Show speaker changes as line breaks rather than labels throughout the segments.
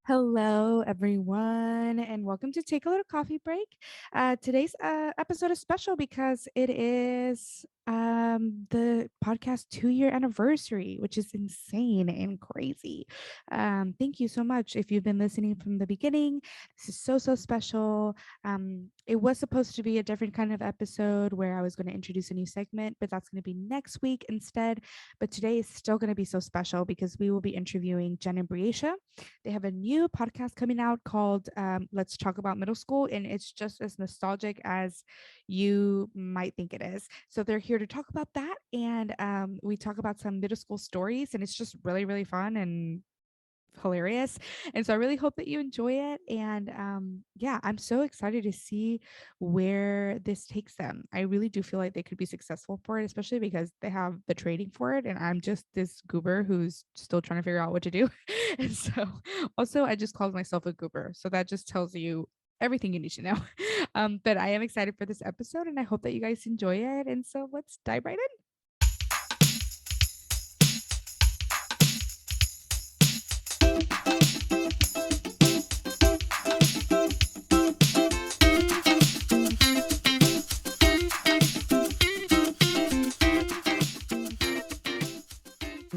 Hello, everyone, and welcome to Take a Little Coffee Break. Today's episode is special because it is the podcast 2-year anniversary, which is insane and crazy. Thank you so much if you've been listening from the beginning. This is so special. It was supposed to be a different kind of episode where I was going to introduce a new segment, but that's going to be next week instead. But today is still going to be so special because we will be interviewing Jen and Breasha. They have a new podcast coming out called Let's Talk About Middle School, and it's just as nostalgic as you might think it is. So they're here to talk about that, and we talk about some middle school stories, and it's just really fun and hilarious. And so I really hope that you enjoy it. And yeah, I'm so excited to see where this takes them. I really do feel like they could be successful for it, especially because they have the training for it. And I'm just this goober who's still trying to figure out what to do. And so also, I just called myself a goober. So that just tells you everything you need to know. But I am excited for this episode and I hope that you guys enjoy it. And so let's dive right in.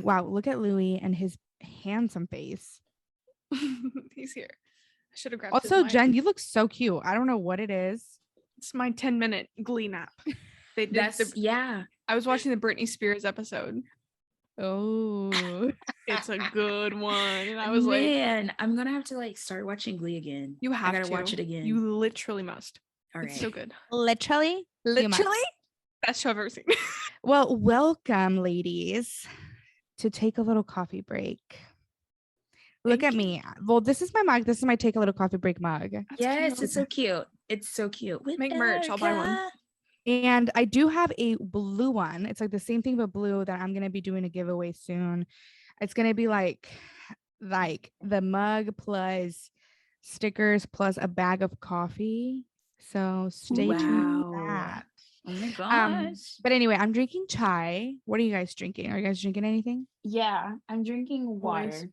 Wow, look at Louis and his handsome face.
He's here. I should have grabbed
Also,
his mic.
Jen, you look so cute. I don't know what it is.
It's my 10-minute Glee nap. They did I was watching the Britney Spears episode.
Oh,
It's a good one. And I was
Man, I'm gonna have to start watching Glee again.
You have
I gotta
to
watch it again.
You literally must.
All right.
It's so good.
literally.
Best show I've ever seen.
Well, welcome, ladies, to Take a Little Coffee Break. Look at me. Well, this is my mug. This is my Take a Little Coffee Break mug.
Yes, it's so cute. It's so cute.
Make merch. I'll buy one.
And I do have a blue one. It's like the same thing but blue that I'm gonna be doing a giveaway soon. It's gonna be like the mug plus stickers plus a bag of coffee. So stay tuned for that.
Oh my gosh.
But anyway, I'm drinking chai. What are you guys drinking? Are you guys drinking anything?
Yeah, I'm drinking water.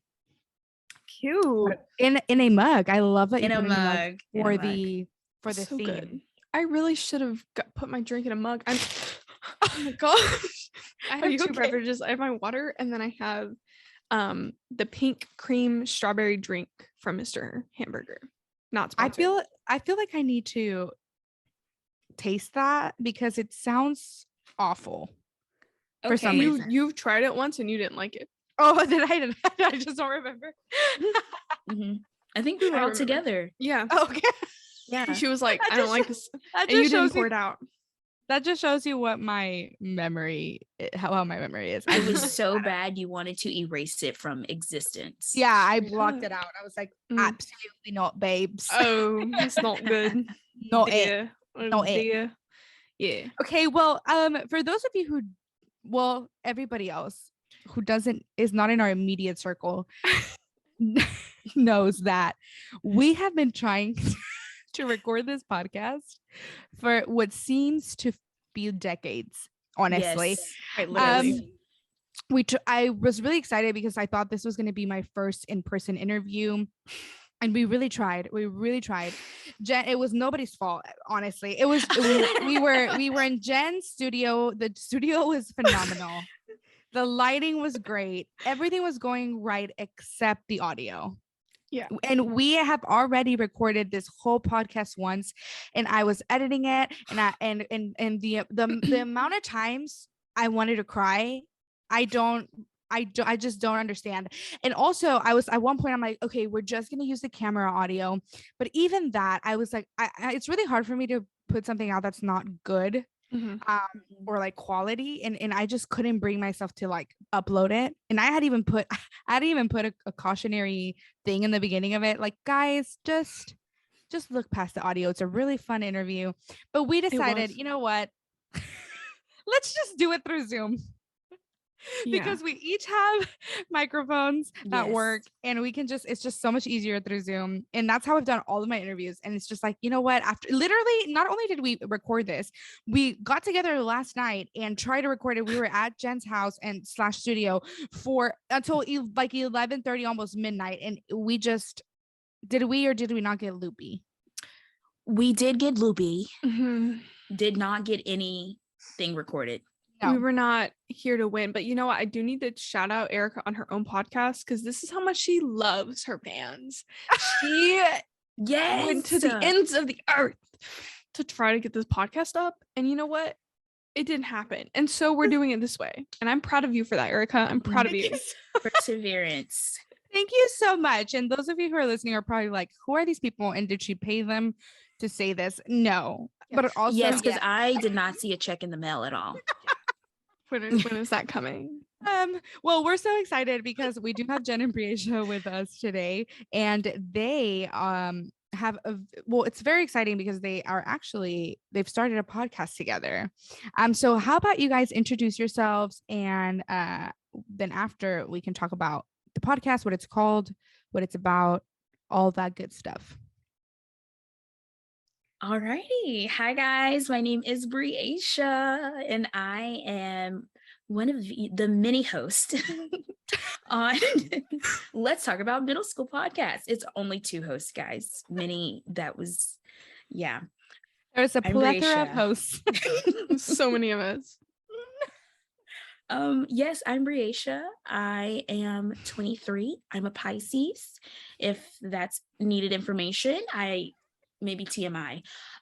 Cute.
In a mug. I love that
In
you
a
put
mug.
for the
So
theme.
good. I really should have put my drink in a mug. Oh my gosh. I have two beverages. I have my water and then I have the pink cream strawberry drink from Mr. Hamburger. Not sponsored.
I feel like I need to taste that because it sounds awful for some reason.
You've tried it once and you didn't like it.
Oh, did I? I just don't remember.
Mm-hmm. I think we were all together.
Yeah.
Okay.
Yeah.
She was like, I don't like this.
That
And you
just
didn't
shows
pour it out.
That just shows you what my memory, how my memory is.
It was so bad you wanted to erase it from existence.
Yeah, I blocked it out. I was like, absolutely not, babes.
Oh, it's not good.
Not it.
Not it. Yeah.
Okay, well, for those of you who, everybody else who is not in our immediate circle knows that we have been trying to record this podcast for what seems to be decades, honestly.
Yes,
quite literally.
I was really excited because I thought this was going to be my first in-person interview. And we really tried. Jen, it was nobody's fault, honestly. We were in Jen's studio. The studio was phenomenal. The lighting was great. Everything was going right except the audio.
Yeah.
And we have already recorded this whole podcast once and I was editing it and the amount of times I wanted to cry, I just don't understand. And also I was at one point, I'm like, okay, we're just going to use the camera audio. But even that, I was like, it's really hard for me to put something out that's not good. Or like quality, and I just couldn't bring myself to like upload it. And I had even put a cautionary thing in the beginning of it, like, guys, just look past the audio. It's a really fun interview. But we decided, you know what, let's just do it through Zoom. Because we each have microphones that work and we can it's just so much easier through Zoom. And that's how I've done all of my interviews. And it's just like, you know what, after literally, not only did we record this, we got together last night and tried to record it. We were at Jen's house and / studio for until like 11:30, almost midnight. And we just Did we or did we not get loopy?
We did get loopy.
Mhm.
Did not get anything recorded.
No.
We were not here to win, but you know what? I do need to shout out Erica on her own podcast because this is how much she loves her fans. She went to the ends of the earth to try to get this podcast up, and you know what? It didn't happen, and so we're doing it this way. And I'm proud of you for that, Erica. I'm proud of you.
Perseverance.
Thank you so much. And those of you who are listening are probably like, who are these people? And did she pay them to say this? No.
Yes.
But also,
yes, because I did not see a check in the mail at all.
When is that coming?
Well, we're so excited because we do have Jen and Breasha with us today, and they have it's very exciting because they've started a podcast together. So how about you guys introduce yourselves, and then after we can talk about the podcast, what it's called, what it's about, all that good stuff.
All righty. Hi, guys. My name is Breasha, and I am one of the mini hosts on Let's Talk About Middle School podcast. It's only 2 hosts, guys. Yeah.
There's a plethora of hosts.
So many of us.
Yes, I'm Breasha. I am 23. I'm a Pisces. If that's needed information, maybe TMI.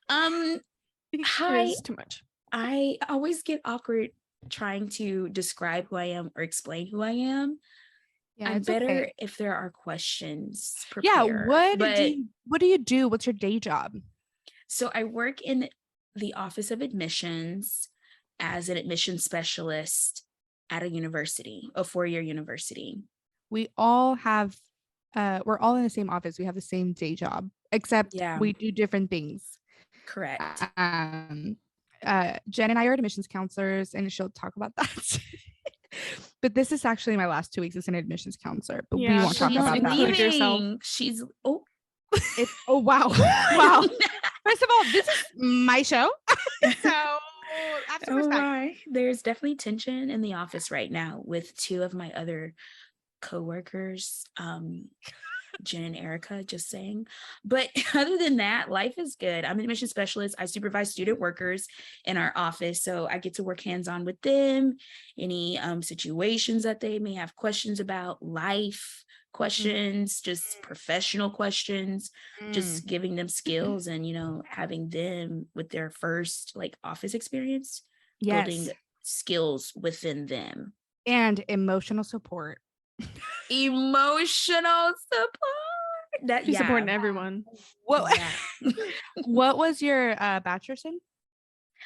Hi.
It is too much.
I always get awkward trying to describe who I am or explain who I am.
Yeah,
I'm better if there are questions prepared.
Yeah, what do you do? What's your day job?
So I work in the Office of Admissions as an admissions specialist at a 4-year university.
We all have we're all in the same office. We have the same day job, except we do different things.
Correct.
Jen and I are admissions counselors, and she'll talk about that. But this is actually my last 2 weeks as an admissions counselor, but we won't talk about that.
She's
wow. Wow. First of all, this is my show. So have some respect.
Right. There's definitely tension in the office right now with 2 of my other coworkers, Jen and Erica, just saying. But other than that, life is good. I'm an admission specialist. I supervise student workers in our office, so I get to work hands-on with them. Any situations that they may have questions about, life questions, just professional questions, just giving them skills and, having them with their first office experience, building skills within them.
And emotional support.
Emotional support.
She's supporting everyone.
What was your bachelor's in?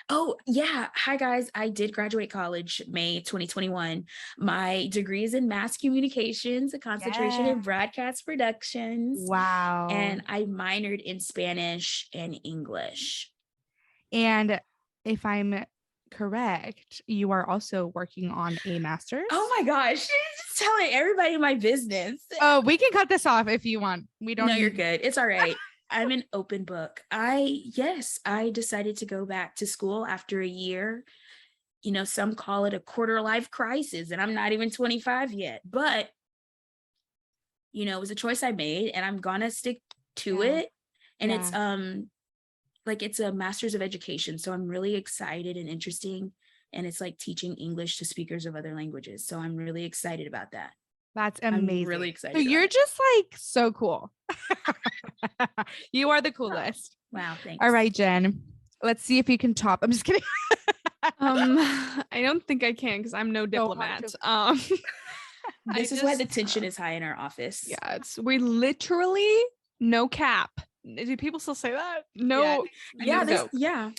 Oh, yeah. Hi, guys. I did graduate college May 2021. My degree is in mass communications, a concentration in broadcast productions.
Wow.
And I minored in Spanish and English.
And if I'm correct, you are also working on a master's.
Oh my gosh, just telling everybody my business.
Oh, we can cut this off if you want. We don't.
No, you're good. It's all right. I'm an open book. I decided to go back to school after a year. Some call it a quarter life crisis, and I'm not even 25 yet, but it was a choice I made, and I'm gonna stick to it. And it's it's a master's of education, so I'm really excited and interesting, and it's teaching English to speakers of other languages, so I'm really excited about that.
That's amazing.
I'm really excited.
So you're just so cool. You are the coolest.
Wow, thanks.
All right, Jen, let's see if you can top. I'm just kidding.
I don't think I can because I'm no diplomat.
This is why the tension is high in our office.
Yeah, we literally no cap. Do people still say that? No.
Yeah.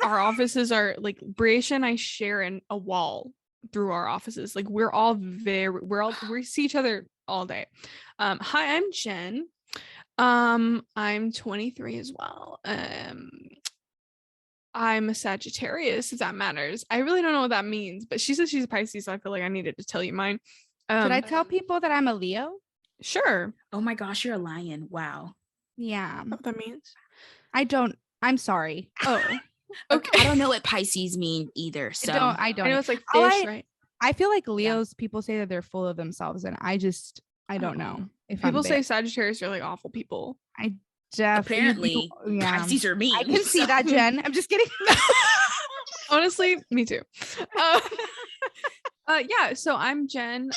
Our offices are Breasha and I share in a wall through our offices. We see each other all day. Hi, I'm Jen. I'm 23 as well. I'm a Sagittarius, if that matters. I really don't know what that means, but she says she's a Pisces, so I feel like I needed to tell you mine.
Should I tell people that I'm a Leo?
Sure.
Oh my gosh, you're a lion. Wow.
Yeah. What that means?
I'm sorry.
Oh. Okay.
I don't know what Pisces mean either. So
I don't.
I know it's fish, right?
I feel like Leos, people say that they're full of themselves, and I don't know.
People say Sagittarius are like awful people.
I definitely,
apparently Pisces are mean.
I can see that, Jen. I'm just kidding.
Honestly, me too. Yeah, so I'm Jen.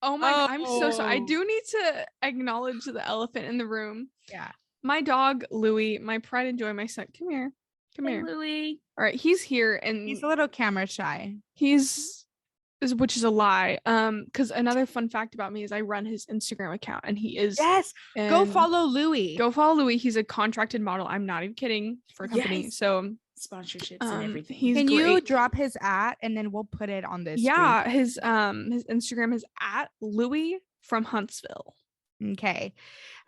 Oh my God, I'm so sorry. I do need to acknowledge the elephant in the room.
Yeah.
My dog, Louie, my pride and joy, my son. Come here. Come here.
Louie.
All right, he's here and
he's a little camera shy.
Which is a lie. Because another fun fact about me is I run his Instagram account and he is.
Yes. Go follow Louie.
Go follow Louie. He's a contracted model. I'm not even kidding, for a company.
Yes.
So
sponsorships and everything.
Can
great. You drop his @ and then we'll put it on this?
Yeah, stream. His Instagram is @Louie from Huntsville.
Okay.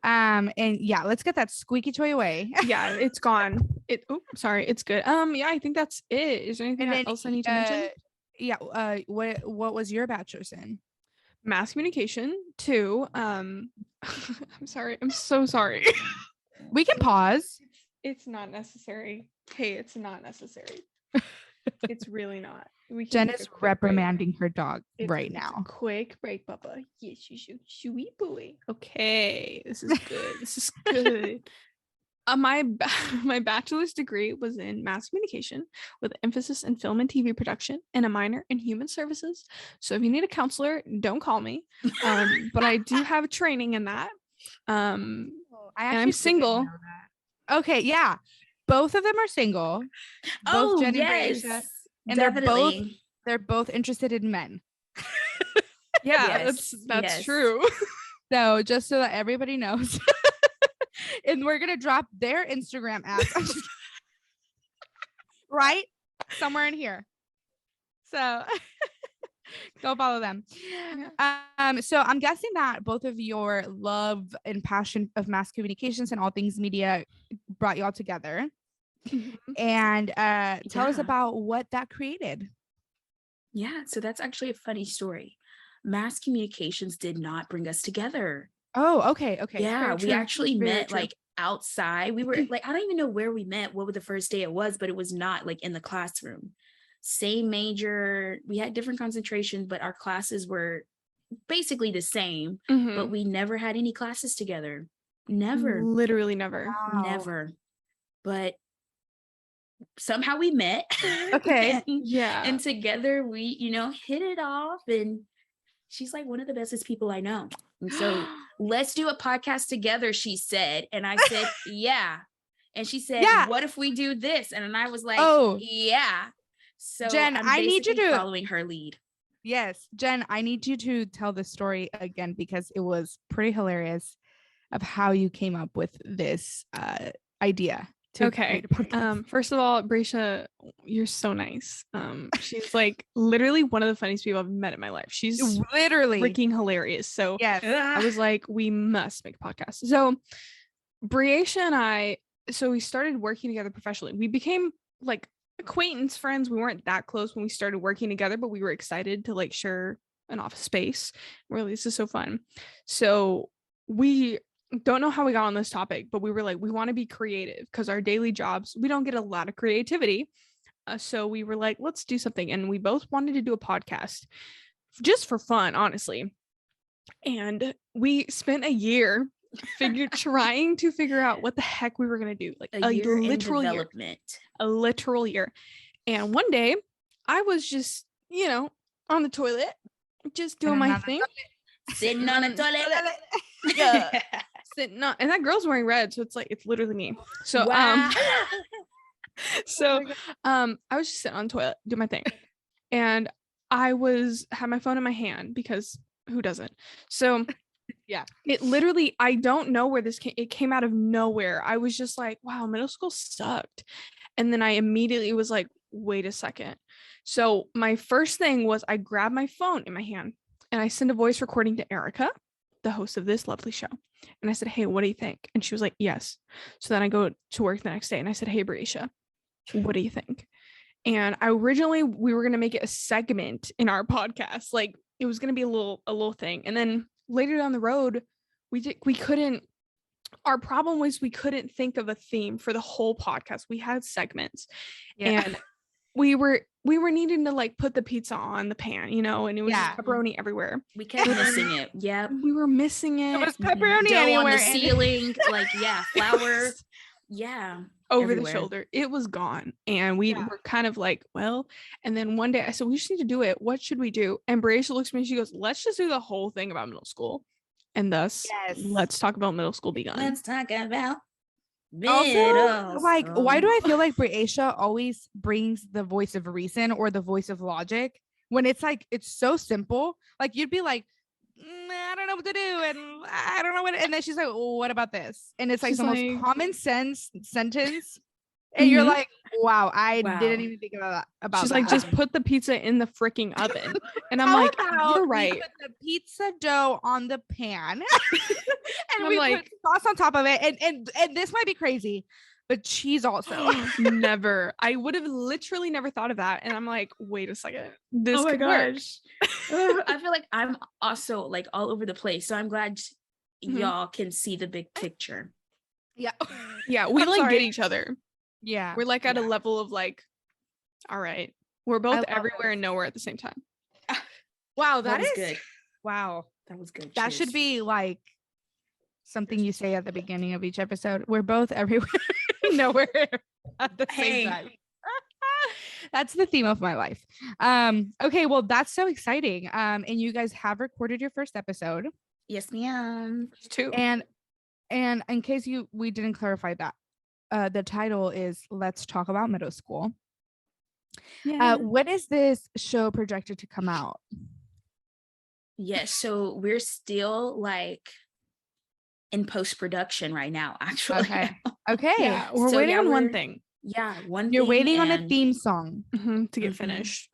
And yeah, let's get that squeaky toy away.
Yeah, it's gone. Sorry, it's good. Yeah, I think that's it. Is there anything else I need to mention?
Yeah. What was your bachelor's in?
Mass communication 2. I'm sorry. I'm so sorry.
We can pause.
It's not necessary. Hey, it's not necessary. It's really not.
Jen is reprimanding her dog right now.
Quick break, Bubba. Yes, you should. Sweet boy. Okay, this is good. This is good. My bachelor's degree was in mass communication with an emphasis in film and TV production and a minor in human services. So if you need a counselor, don't call me. But I do have training in that. And I'm single.
Okay, yeah. Both of them are single. Both Jen and Breasha. And they're both interested in men.
Yeah, that's true.
So just so that everybody knows. And we're gonna drop their Instagram right somewhere in here. So go follow them. So I'm guessing that both of your love and passion of mass communications and all things media brought y'all together. And tell us about what that created.
Yeah, so that's actually a funny story. Mass communications did not bring us together.
Oh, okay.
Yeah, we actually met like outside. We were like, I don't even know where we met, what the first day it was, but it was not like in the classroom. Same major. We had different concentrations, but our classes were basically the same. But we never had any classes together. Never.
Literally never.
Wow.
Never. But somehow we met.
Okay.
And together we, hit it off. And she's like one of the bestest people I know. And so let's do a podcast together, she said. And I said, yeah. And she said, what if we do this? And I was like, yeah. So
Jen, I need you to
following her lead.
Yes. Jen, I need you to tell the story again, because it was pretty hilarious of how you came up with this idea.
Okay. First of all, Breasha, you're so nice. She's like literally one of the funniest people I've met in my life. She's
literally
freaking hilarious. So
yes.
I was like, we must make a podcast. So Breasha and I, we started working together professionally. We became like acquaintance friends. We weren't that close when we started working together, but we were excited to like share an office space. Really, this is so fun. So we don't know how we got on this topic, but we were like, we want to be creative because our daily jobs, we don't get a lot of creativity. So we were like, let's do something. And we both wanted to do a podcast just for fun, honestly. And we spent a year trying to figure out what the heck we were going to do. Like a literal year. And one day I was just, on the toilet, just doing my thing.
Sitting on a toilet.
Yeah. And that girl's wearing red, so it's literally me. So
wow.
I was just sitting on the toilet doing my thing, and I had my phone in my hand because who doesn't? So
yeah,
it literally, I don't know where this came. It came out of nowhere. I was just like, wow, middle school sucked, and then I immediately was like, wait a second. So my first thing was I grabbed my phone in my hand and I sent a voice recording to Erica, the host of this lovely show. And I said, hey, what do you think? And she was like, yes. So then I go to work the next day and I said, hey, Breasha, what do you think? And we were going to make it a segment in our podcast. Like it was going to be a little thing. And then later down the road, our problem was we couldn't think of a theme for the whole podcast. We had segments and we were we were needing to like put the pizza on the pan, you know, and it was just pepperoni everywhere.
We kept missing it. Yep.
We were missing it.
It was pepperoni
dough
anywhere
on the ceiling, like flour. Yeah.
Over
everywhere.
The shoulder. It was gone. And we were kind of like, well, and then one day I said, we just need to do it. What should we do? And Breasha looks at me and she goes, let's just do the whole thing about middle school. And thus, let's talk about middle school begun.
Let's talk about
also, like, why do I feel like Breasha always brings the voice of reason or the voice of logic when it's like, it's so simple. Like, you'd be like, I don't know what to do, and I don't know what, and then she's like, well, what about this? And it's like
she's
the
like,
most common sense sentence, and you're like, wow, I didn't even think about
she's
that.
like, just put the pizza in the freaking oven. And I'm like, you're right.
We put the pizza dough on the pan and we
like,
put sauce on top of it, and this might be crazy, but cheese also.
Never. I would have literally never thought of that. And I'm like, wait a second. This could work.
I feel like I'm also like all over the place. So I'm glad y'all can see the big picture.
Yeah.
Yeah. We get each other.
Yeah.
We're like at a level of like, all right. We're both everywhere and nowhere at the same time.
Wow.
That was good.
Wow.
That was good.
That should be like something you say at the beginning of each episode. We're both everywhere, nowhere at the same time. That's the theme of my life. Okay, well, that's so exciting. And you guys have recorded your first episode.
Yes, ma'am.
Two.
And in case we didn't clarify that, the title is Let's Talk About Middle School. Yeah. When is this show projected to come out?
Yes, so we're still like in post-production right now, actually.
Okay.
Yeah, we're waiting on one thing.
Yeah, one
You're waiting on a theme song
to get finished.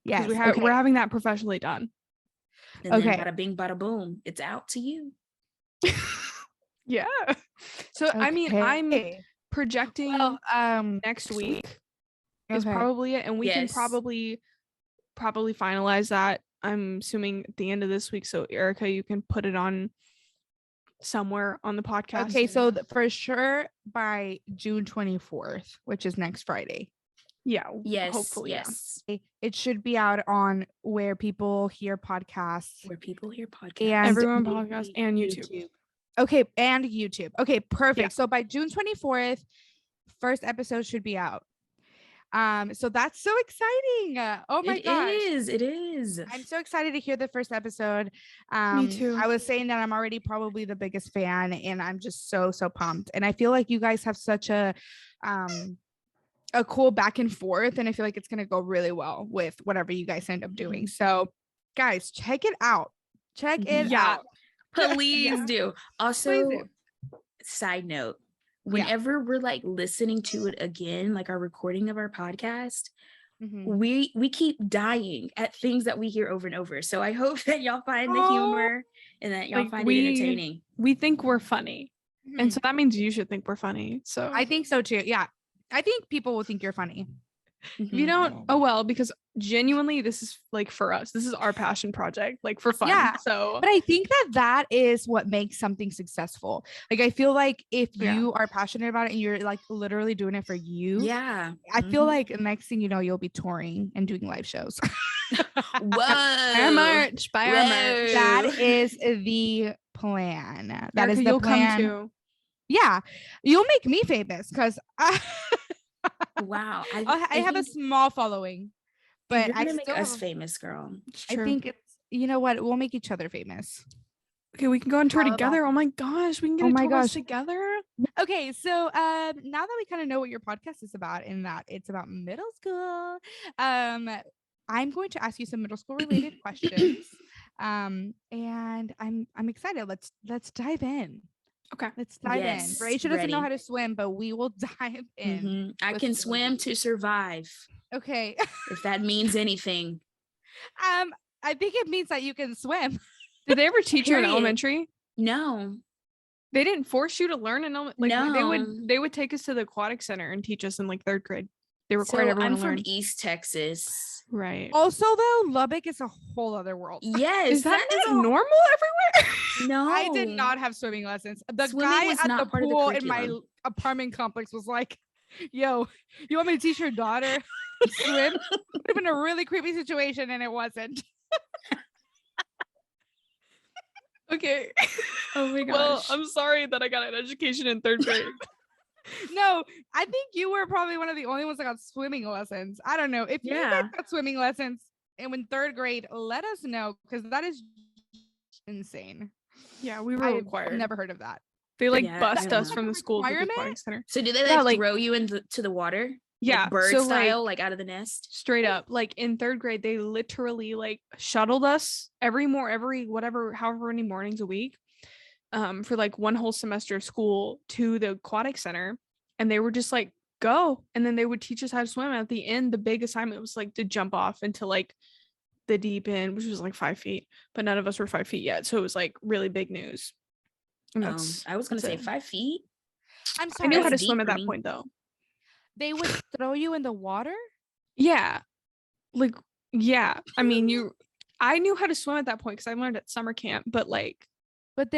Yes,
we're having that professionally done.
And then bada bing, bada boom, it's out to you.
Yeah. So I mean, I'm projecting next week is probably it, and we can probably finalize that. I'm assuming at the end of this week. So Erica, you can put it on somewhere on the podcast.
Okay, so for sure by June 24th, which is next Friday.
Yeah.
Yes.
Hopefully.
Yes.
Yeah. It should be out on where people hear podcasts.
And
everyone podcasts and YouTube.
Okay, and YouTube. Okay, perfect. Yeah. So by June 24th, first episode should be out. So that's so exciting. Oh my gosh.
It is.
I'm so excited to hear the first episode.
Me too.
I was saying that I'm already probably the biggest fan, and I'm just so pumped. And I feel like you guys have such a cool back and forth, and I feel like it's gonna go really well with whatever you guys end up doing. So guys, check it out. Check it out.
Please do. Also, side note, whenever we're like listening to it again, like our recording of our podcast, we keep dying at things that we hear over and over. So I hope that y'all find the humor and that y'all find it entertaining.
We think we're funny. And so that means you should think we're funny. So
I think so too. Yeah. I think people will think you're funny.
If you don't, oh well, because genuinely this is like for us, this is our passion project, like for fun.
Yeah.
So
but I think that is what makes something successful. Like I feel like if you are passionate about it and you're like literally doing it for you, I feel like the next thing you know, you'll be touring and doing live shows.
Buy our merch.
That is the plan. That is the
you'll
plan.
Come to.
Yeah, you'll make me famous because
wow,
I have a small following, but
I make us famous, girl.
I think it's, you know what, we'll make each other famous.
Okay, we can go on tour together. Oh my gosh, we can get a tour together.
Okay, so now that we kind of know what your podcast is about and that it's about middle school, I'm going to ask you some middle school related questions. And I'm excited. Let's dive in.
Okay,
let's dive in. Breasha doesn't know how to swim, but we will dive in.
I can swim to survive.
Okay.
If that means anything.
I think it means that you can swim.
Did they ever teach you in elementary?
No.
They didn't force you to learn in elementary. Like
no.
they would take us to the aquatic center and teach us in like 3rd grade. They required everyone to learn.
I'm from East Texas.
Right.
Also, though, Lubbock is a whole other world.
Yes.
Is that normal everywhere?
No.
I did not have swimming lessons. The guy at the pool in my apartment complex was like, yo, you want me to teach your daughter swim. It would have been a really creepy situation, and it wasn't.
Okay.
Oh my gosh.
Well, I'm sorry that I got an education in 3rd grade.
No, I think you were probably one of the only ones that got swimming lessons. I don't know. If you guys got swimming lessons and in 3rd grade, let us know, because that is insane.
Yeah, we were
I've
required.
never heard of that.
They bust us from the school to the
requirement?
aquatic center.
So do they throw you into the water?
Yeah,
like bird style, like out of the nest?
Straight up. Like in 3rd grade, they literally like shuttled us every however many mornings a week, for like one whole semester of school to the aquatic center, and they were just like, go, and then they would teach us how to swim. And at the end, the big assignment was like to jump off into like the deep end, which was like 5 feet, but none of us were 5 feet yet, so it was like really big news. And
I was gonna say 5 feet.
I'm sorry.
I knew how to swim at that point though.
They would throw you in the water?
Yeah. Like, yeah. I mean, I knew how to swim at that point because I learned at summer camp, but like.
But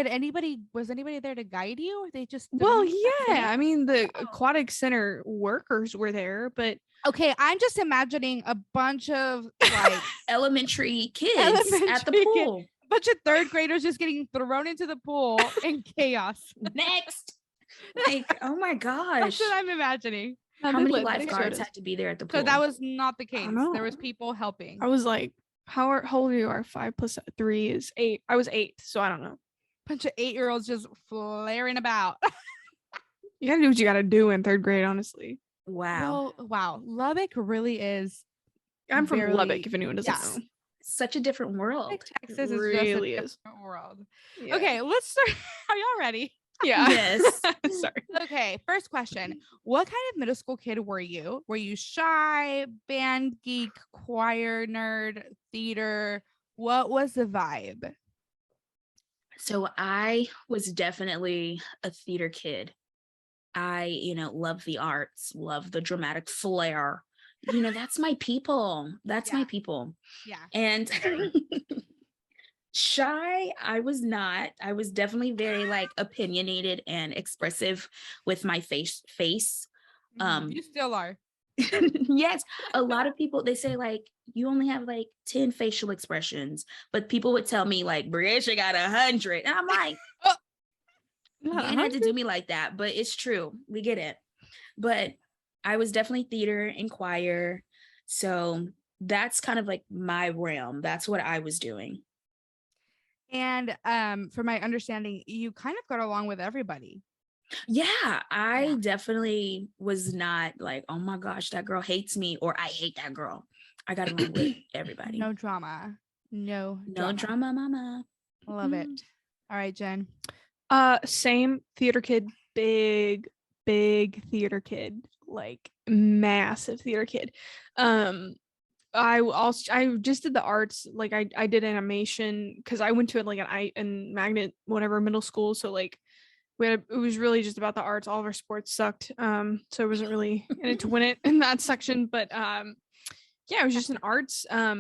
was anybody there to guide you? Or they just.
Well, yeah. I mean, the aquatic center workers were there, but.
Okay, I'm just imagining a bunch of like
elementary kids at the pool.
A bunch of 3rd graders just getting thrown into the pool in chaos.
Next. Like, oh my gosh.
That's what I'm imagining.
How many lifeguards had to be there at the pool?
So that was not the case. There was people helping.
I was like, how old are you? 5 + 3 is 8. I was 8, so I don't know.
Bunch of 8-year-olds just flaring about.
You gotta do what you gotta do in 3rd grade, honestly.
Wow.
Well, wow. Lubbock really is.
I'm from Lubbock, if anyone doesn't know.
Such a different world.
Texas is
really
just a different world. Yeah. Okay, let's start. Are y'all ready?
Yeah.
Yes.
Sorry.
Okay, first question. What kind of middle school kid were you? Were you shy, band geek, choir nerd, theater? What was the vibe?
So I was definitely a theater kid. I, love the arts, love the dramatic flair. That's my people. That's my people.
Yeah.
And shy, I was not. I was definitely very like opinionated and expressive with my face.
You still are.
Yes. A lot of people, they say like, you only have like 10 facial expressions, but people would tell me like, Breasha got 100. And I'm like, you didn't have to do me like that, but it's true. We get it. But I was definitely theater and choir. So that's kind of like my realm. That's what I was doing.
And from my understanding, you kind of got along with everybody.
Yeah, I definitely was not like, oh my gosh, that girl hates me, or I hate that girl. I got along with everybody.
No drama. No
drama, mama.
Love it. All right, Jen.
Same theater kid, big theater kid, like massive theater kid. I just did the arts, like I did animation because I went to like an magnet whatever middle school, so like it was really just about the arts. All of our sports sucked, so I wasn't really in it to win it in that section, but yeah, it was just an arts. I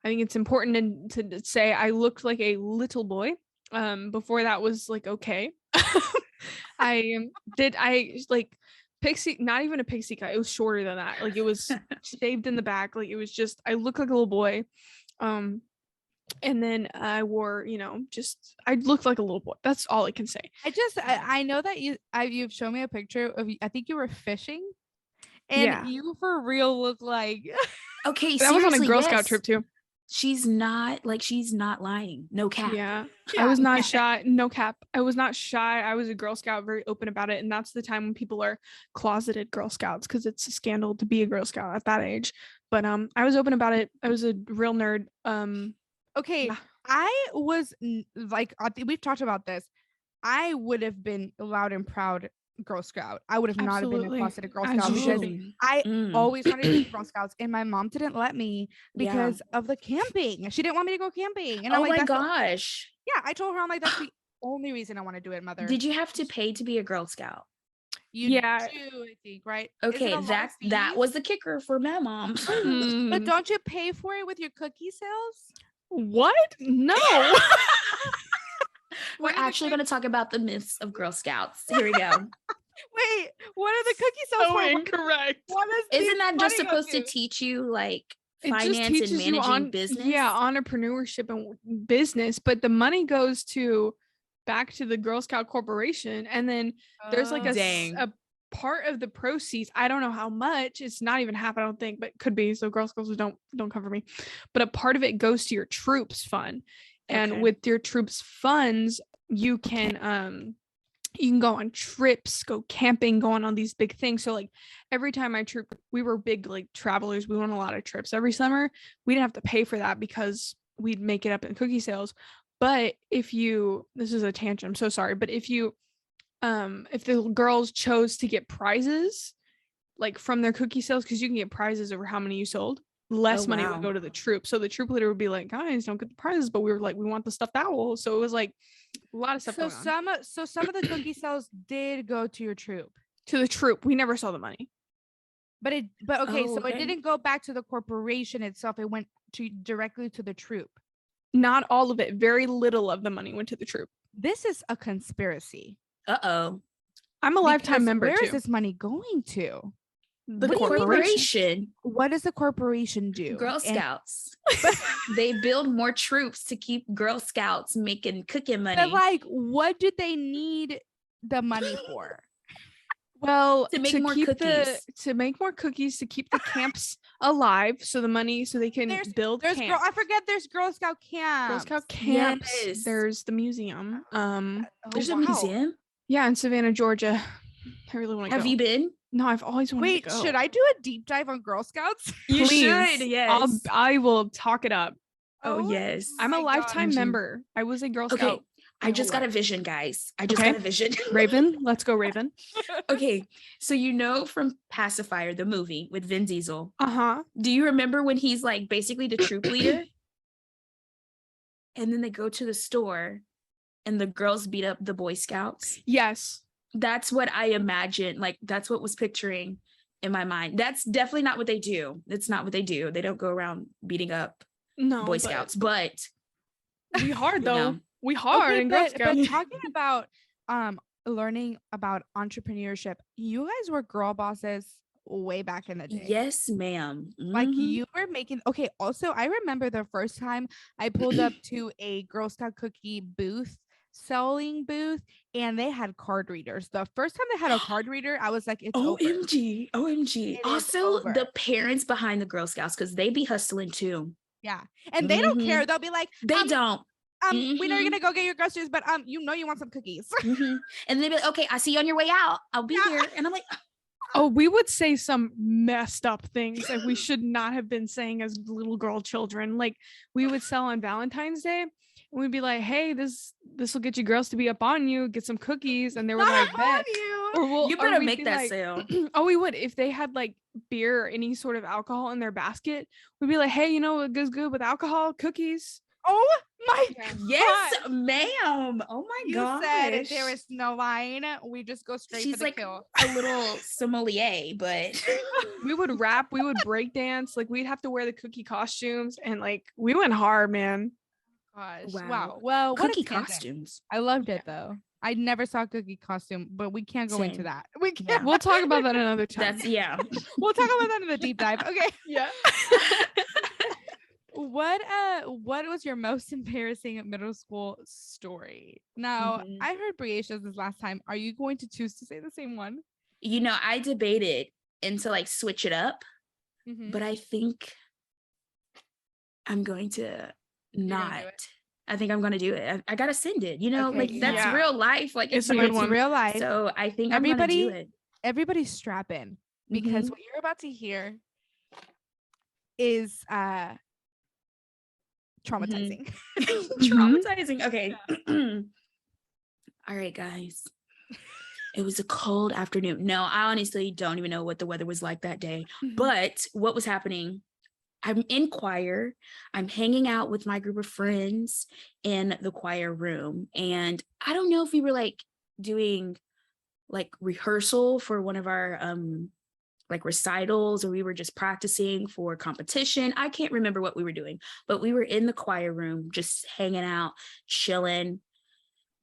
think it's important to say I looked like a little boy. Before that was like okay. I like pixie, not even a pixie cut. It was shorter than that. Like it was shaved in the back. Like it was just, I looked like a little boy. And then I wore, I looked like a little boy. That's all I can say.
I know that you've shown me a picture of, I think you were fishing, and you for real look like.
Okay,
that was on a Girl Scout trip too.
She's not lying. No cap.
Yeah, I was not shy. No cap. I was not shy. I was a Girl Scout, very open about it. And that's the time when people are closeted Girl Scouts, because it's a scandal to be a Girl Scout at that age. But I was open about it. I was a real nerd.
Okay. Yeah. I was like, we've talked about this. I would have been loud and proud Girl Scout. I would have not have been a closeted Girl Scout because I always wanted to be Girl Scouts, and my mom didn't let me because of the camping. She didn't want me to go camping. And
I'm like, gosh.
I told her, I'm like, that's the only reason I want to do it, Mother.
Did you have to pay to be a Girl Scout?
You do, I think, right?
Okay, that was the kicker for my mom.
But don't you pay for it with your cookie sales?
What? No.
We're actually going to talk about the myths of Girl Scouts. Here we go.
Wait, what are the cookie cells
So
for?
incorrect.
What is
Isn't that just
money go
supposed to teach you like
It just
finance and
teaches you
managing business?
entrepreneurship and business, but the money goes to back to the Girl Scout Corporation, and then there's like
Dang.
a part of the proceeds. I don't know how much. It's not even half, I don't think, but could be. So Girl Scouts don't cover me. But a part of it goes to your troops fund, and
Okay.
with your troops funds, you can go on trips, go camping, go on all these big things. So like every time we were big like travelers. We went on a lot of trips every summer. We didn't have to pay for that because we'd make it up in cookie sales. But this is a tangent, I'm so sorry, but if the girls chose to get prizes like from their cookie sales, because you can get prizes over how many you sold, less money would
wow.
go to the troop. So the troop leader would be like, guys, don't get the prizes, but we were like, we want the stuffed owl. So it was like a lot of stuff
So
going on.
some of the cookie cells did go to your troop.
To the troop, we never saw the money.
But okay,
Oh,
so it
okay.
didn't go back to the corporation itself. It went directly to the troop.
Not all of it. Very little of the money went to the troop.
This is a conspiracy.
Uh-oh.
I'm a lifetime member
Where
too.
is this money going to?
The
What do you mean
corporation.
What does the corporation do?
Girl Scouts. They build more troops to keep Girl Scouts making cooking money.
But like, what do they need the money for?
Well,
To make more cookies.
to make more cookies, to keep the camps alive, so the money, so they can build camps.
I forget there's Girl Scout camps.
Girl Scout camps.
Yes.
There's the museum.
There's a museum.
Yeah, in Savannah, Georgia. I really want to go.
Have you been?
No, I've always wanted
Wait,
to go.
should I do a deep dive on Girl Scouts?
You
Please.
should, yes.
I will talk it up.
Oh, yes.
I'm a
my
lifetime
gosh.
member. I was a Girl Scout.
Okay, I just got a vision, guys. I just
Okay.
got a vision.
Raven, let's go, Raven.
Okay, so you know from Pacifier, the movie with Vin Diesel.
Uh-huh.
Do you remember when he's like basically the troop leader? And then they go to the store and the girls beat up the Boy Scouts?
Yes.
That's what I imagine. Like, that's what was picturing in my mind. That's definitely not what they do. That's not what they do. They don't go around beating up Boy Scouts, but
we hard though.
No.
We hard
Okay,
in Girl
but
Scouts.
talking about learning about entrepreneurship, you guys were girl bosses way back in the day.
yes, ma'am.
Like
Mhm.
you were making okay. Also, I remember the first time I pulled up to a Girl Scout cookie selling booth, and they had card readers. The first time they had a card reader, I was like, it's over.
OMG.
It is
Also,
over.
the parents behind the Girl Scouts, because they be hustling too.
Yeah. And they don't
Mhm.
care. They'll be like,
They don't.
we know you're
Mhm.
gonna go get your groceries, but you want some cookies.
Mhm. And they'd be like, okay, I see you on your way out. I'll be
Yeah.
here. And I'm like,
Oh, we would say some messed up things that we should not have been saying as little girl children. Like we would sell on Valentine's Day, and we'd be like, "Hey, this will get you girls to be up on you, get some cookies," and they were
Not
like,
on
"Bet."
you.
Or
you better
we'd
make
be
that
like,
sale.
Oh, we would if they had like beer or any sort of alcohol in their basket. We'd be like, "Hey, you know what goes good with alcohol? Cookies."
Oh my
Yeah.
god.
Yes, ma'am. Oh my
You
gosh.
said there is no line. We just go straight
She's
for the
like
kill.
a little sommelier, but
We would rap, we would break dance, like we'd have to wear the cookie costumes, and like we went hard, man.
Gosh.
Wow.
Wow. Well, what a
cookie
tangent.
costumes.
I loved it though. I never saw a cookie costume, but we can't go into
Same.
that. We can't.
Yeah.
We'll talk about that another time.
That's yeah.
We'll talk about that in the deep dive. Okay.
Yeah.
What was your most embarrassing middle school story? Now,
Mhm.
I heard Briacia's this last time. Are you going to choose to say the same one?
You know, I debated and to like switch it up,
Mhm.
but I think I'm going to not.
it.
I think I'm going to do it. I got to send it. You know,
Okay,
like that's
yeah.
real life. Like
It's a good
It's
one.
real life.
So I think I'm going to do it.
Everybody strap in because
Mhm.
what you're about to hear is traumatizing.
Traumatizing. Okay. All right, guys. It was a cold afternoon. No, I honestly don't even know what the weather was like that day. But what was happening? I'm in choir. I'm hanging out with my group of friends in the choir room. And I don't know if we were like doing like rehearsal for one of our like recitals, or we were just practicing for competition. I can't remember what we were doing, but we were in the choir room just hanging out, chilling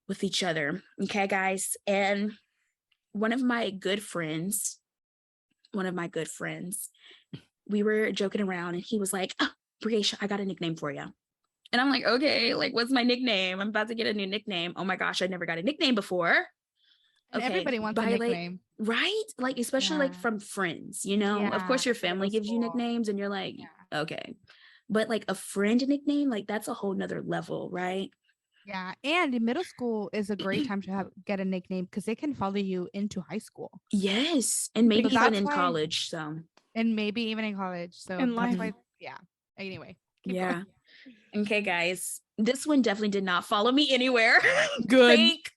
with each other. Okay, guys. And one of my good friends, we were joking around and he was like, oh, Breasha, I got a nickname for you. And I'm like, okay, like, what's my nickname? I'm about to get a new nickname. Oh my gosh, I never got a nickname before.
And
Okay,
everybody wants a
by like,
nickname.
right? Like, especially like
Yeah.
from friends, you know? Of
Yeah.
course, your
Middle
family gives you
school.
nicknames and you're like,
Yeah.
okay. But like a friend nickname, like that's a whole nother level, right?
Yeah. And in middle school is a great time to get a nickname because it can follow you into high school.
Yes. And maybe
So
even
that's
in
why,
college. So,
and maybe even in college. So
In
that's
life.
why, yeah. Anyway, keep
yeah.
going.
Okay, guys. This one definitely did not follow me anywhere.
Good.
Thank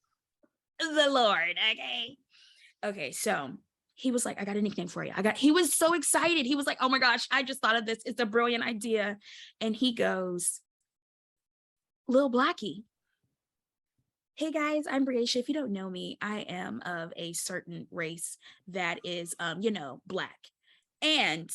the Lord. Okay. Okay, so he was like, I got a nickname for you. He was so excited. He was like, oh my gosh, I just thought of this. It's a brilliant idea. And he goes, Lil Blackie. Hey guys, I'm Breasha. If you don't know me, I am of a certain race that is, Black. And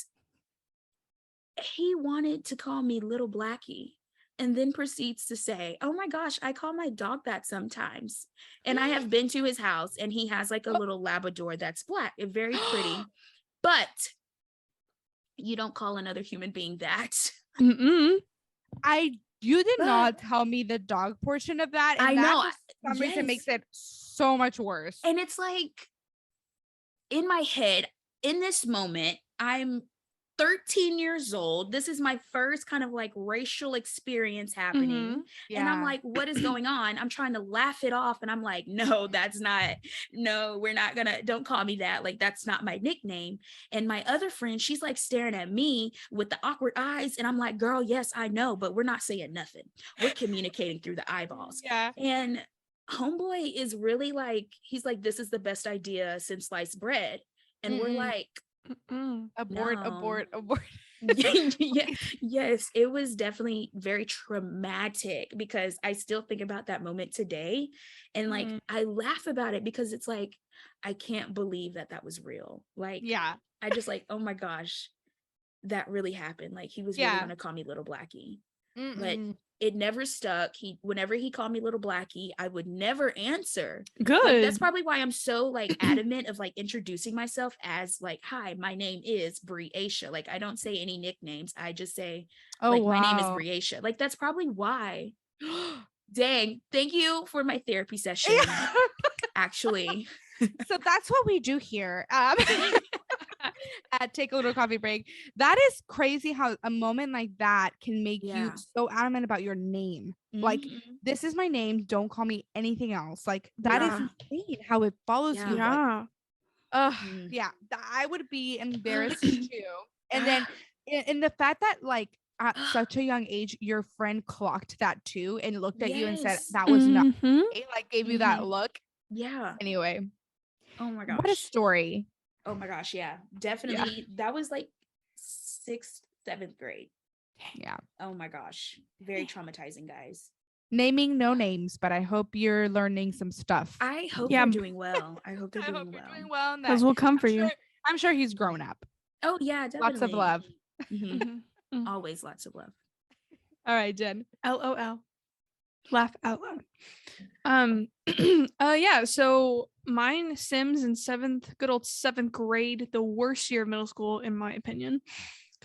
he wanted to call me Little Blackie and then proceeds to say, oh my gosh, I call my dog that sometimes. And I have been to his house and he has like a little Labrador that's black, very pretty. But you don't call another human being that.
You did not tell me the dog portion of that. And
I
that
know.
for some reason
Yes.
makes it so much worse.
And it's like in my head, in this moment, I'm 13 years old. This is my first kind of like racial experience happening.
Yeah.
And I'm like, what is going on? I'm trying to laugh it off. And I'm like, no, we're not gonna, don't call me that. Like, that's not my nickname. And my other friend, she's like staring at me with the awkward eyes. And I'm like, girl, yes, I know, but we're not saying nothing. We're communicating through the eyeballs.
Yeah.
And homeboy is really like, he's like, this is the best idea since sliced bread. And we're like,
abort.
yeah, yes, it was definitely very traumatic because I still think about that moment today. And like, I laugh about it because it's like, I can't believe that was real. Like,
yeah,
I just like, oh my gosh, that really happened. Like, he was really going to call me Little Blackie. But it never stuck. Whenever he called me Little Blackie, I would never answer.
Good.
Like, that's probably why I'm so like adamant of like introducing myself as like, hi, my name is Breasha. Like, I don't say any nicknames. I just say, my name is Breasha. Like, that's probably why. Dang, thank you for my therapy session. Actually.
So that's what we do here. At Take a Little Coffee Break. That is crazy how a moment like that can make you so adamant about your name. Like, this is my name. Don't call me anything else. Like, that is insane how it follows you.
Yeah.
Like, yeah. I would be embarrassed too. And then in the fact that like at such a young age, your friend clocked that too and looked at you and said that was not okay, like gave you that look.
Yeah.
Anyway.
Oh my gosh.
What a story.
Oh my gosh, yeah. Definitely. Yeah. That was like 6th, 7th grade.
Yeah.
Oh my gosh. Very traumatizing, guys.
Naming no names, but I hope you're learning some stuff.
I hope you're doing well. I hope they're doing well.
You're doing well.
Because we'll come for you.
I'm sure he's grown up.
Oh yeah, definitely.
Lots of love.
Always lots of love.
All right, Jen.
LOL. Laugh out loud. Yeah, so mine sims in good old 7th grade, the worst year of middle school in my opinion.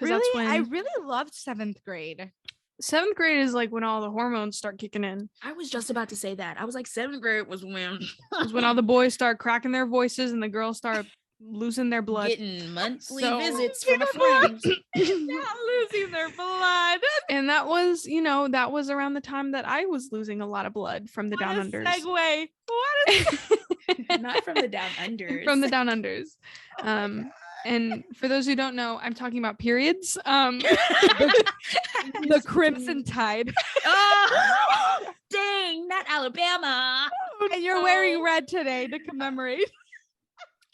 Really? That's when I really loved 7th grade.
7th grade is like when all the hormones start kicking in.
I was just about to say that. I was like, 7th grade was when
all the boys start cracking their voices and the girls start losing their blood,
getting monthly visits from a friend.
Losing their blood.
And that was around the time that I was losing a lot of blood from the down unders.
Segue. What is
not from the down unders?
From the down unders. And for those who don't know, I'm talking about periods.
The Crimson Tide.
Oh, dang, not Alabama.
And you're wearing red today to commemorate.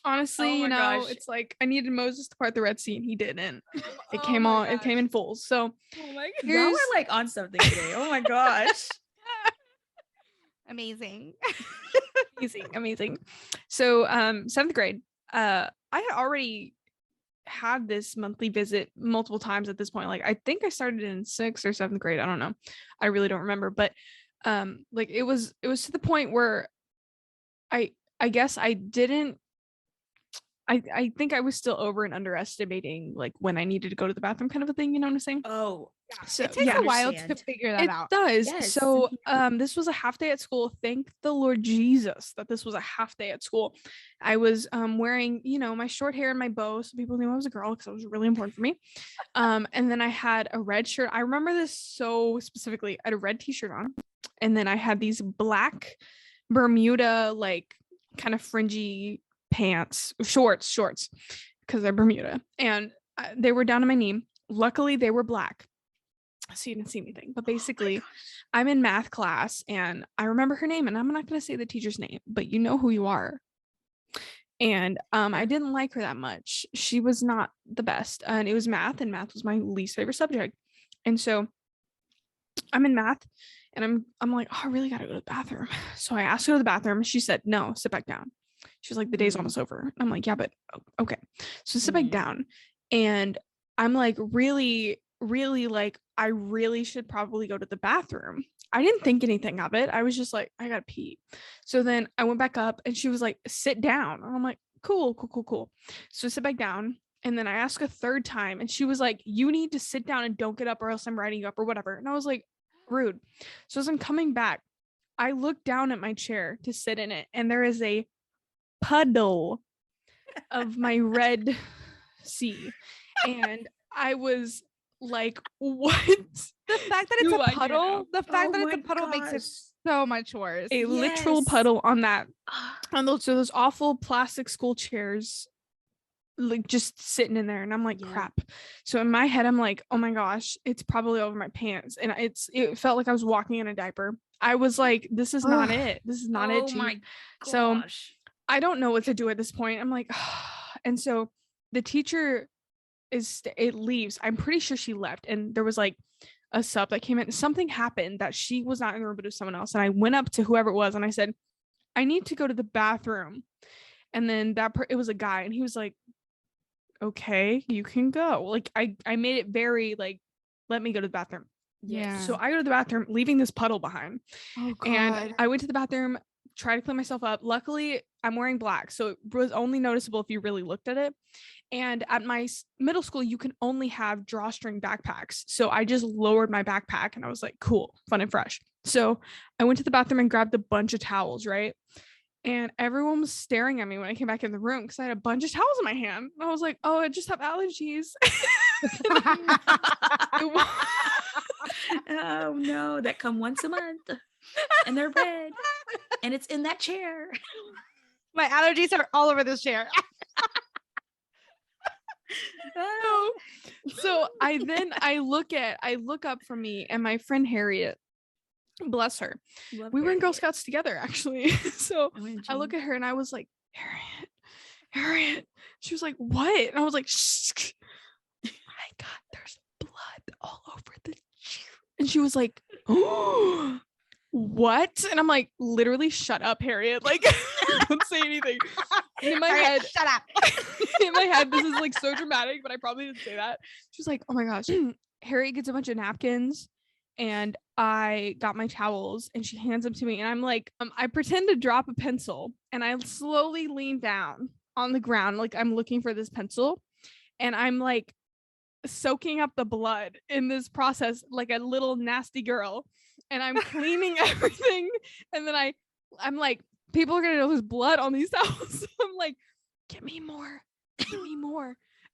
Honestly, gosh. It's like I needed Moses to part the Red Sea and he didn't. It came in full. So
y'all were like on something today. Oh my gosh.
Amazing.
Amazing. So 7th grade. I had already had this monthly visit multiple times at this point. Like I think I started in 6th or 7th grade. I don't know. I really don't remember. But like it was to the point where I guess I didn't I think I was still over and underestimating like when I needed to go to the bathroom kind of a thing, you know what I'm saying?
Oh,
So
It takes
yeah,
a while to
understand.
figure that
it
out.
does.
Yes.
So this was a half day at school. Thank the Lord Jesus that this was a half day at school. I was wearing, you know, my short hair and my bow, so people knew I was a girl because it was really important for me. And then I had a red shirt. I remember this so specifically. I had a red t-shirt on, and then I had these black Bermuda, like kind of fringy pants, shorts, because they're Bermuda, and they were down to my knee. Luckily, they were black, so you didn't see anything. But basically, I'm in math class, and I remember her name, and I'm not going to say the teacher's name, but you know who you are. And I didn't like her that much. She was not the best, and it was math, and math was my least favorite subject. And so I'm in math, and I'm like, oh, I really gotta go to the bathroom. So I asked her to the bathroom. She said, no, sit back down. She was like, the day's almost over. I'm like, yeah, but okay. So sit back down. And I'm like, really, really like, I really should probably go to the bathroom. I didn't think anything of it. I was just like, I gotta pee. So then I went back up, and she was like, sit down. And I'm like, cool. So I sit back down. And then I asked a third time, and she was like, you need to sit down and don't get up, or else I'm writing you up or whatever. And I was like, rude. So as I'm coming back, I look down at my chair to sit in it, and there is a puddle of my red C. And I was like, what?
The fact that it's a puddle, makes it so much worse.
A literal puddle on that, on those awful plastic school chairs, like just sitting in there. And I'm like, crap. So in my head, I'm like, oh my gosh, it's probably over my pants. And it felt like I was walking in a diaper. I was like, this is not it. This is not it.
Oh my gosh.
So I don't know what to do at this point. I'm like, and so the teacher it leaves. I'm pretty sure she left, and there was like a sub that came in. Something happened that she was not in the room, but it was someone else. And I went up to whoever it was, and I said, I need to go to the bathroom. And then it was a guy, and he was like, okay, you can go. Like I made it very like, let me go to the bathroom.
Yeah.
So I go to the bathroom, leaving this puddle behind.
Oh God.
And I went to the bathroom, tried to clean myself up. Luckily, I'm wearing black, so it was only noticeable if you really looked at it. And at my middle school, you can only have drawstring backpacks. So I just lowered my backpack, and I was like, cool, fun and fresh. So I went to the bathroom and grabbed a bunch of towels, right? And everyone was staring at me when I came back in the room because I had a bunch of towels in my hand. And I was like, oh, I just have allergies.
Oh no, that come once a month, and they're red, and it's in that chair.
My allergies are all over this chair.
So I look up from me, and my friend Harriet, bless her, we were in Girl Scouts together actually. So I look at her, and I was like, Harriet. She was like, what? And I was like, shh. My God, there's blood all over the chair. And she was like, oh, what? And I'm like, literally, shut up, Harriet. Like, don't say anything. And in my head,
shut up.
In my head, this is like so dramatic, but I probably didn't say that. She's like, oh my gosh. Harriet gets a bunch of napkins, and I got my towels, and she hands them to me. And I'm like, I pretend to drop a pencil, and I slowly lean down on the ground, like I'm looking for this pencil, and I'm like soaking up the blood in this process like a little nasty girl, and I'm cleaning everything. And then I'm like, people are gonna know there's blood on these towels. I'm like, give me more.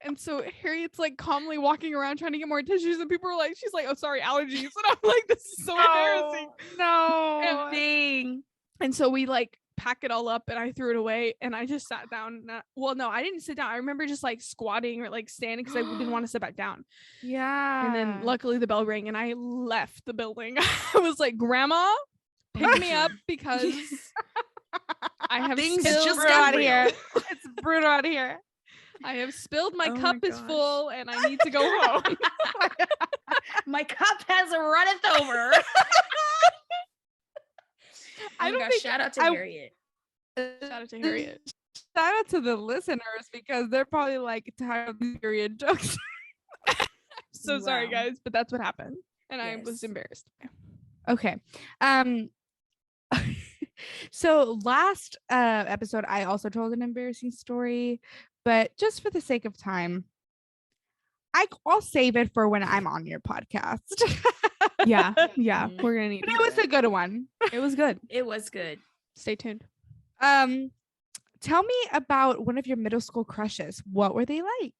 And so Harriet's like calmly walking around trying to get more tissues, and people are like, she's like, oh sorry, allergies. And I'm like, this is so embarrassing.
No.
And so we like pack it all up, and I threw it away, and I just sat down. Well, no, I didn't sit down. I remember just like squatting or like standing because I didn't want to sit back down.
Yeah.
And then luckily the bell rang, and I left the building. I was like, Grandma, pick me up because I have
things
just
out here. It's brutal out here.
I have spilled. My cup is full, and I need to go home.
My cup has runneth over.
I don't think.
Shout out to Harriet.
Shout out to Harriet.
Shout out to the listeners, because they're probably like tired of these period jokes.
So sorry, guys, but that's what happened, and I was embarrassed.
Okay. So last episode, I also told an embarrassing story, but just for the sake of time, I'll save it for when I'm on your podcast.
Yeah, we're gonna need.
But it was a good one.
It was good.
It was good.
Stay tuned.
Tell me about one of your middle school crushes. What were they like?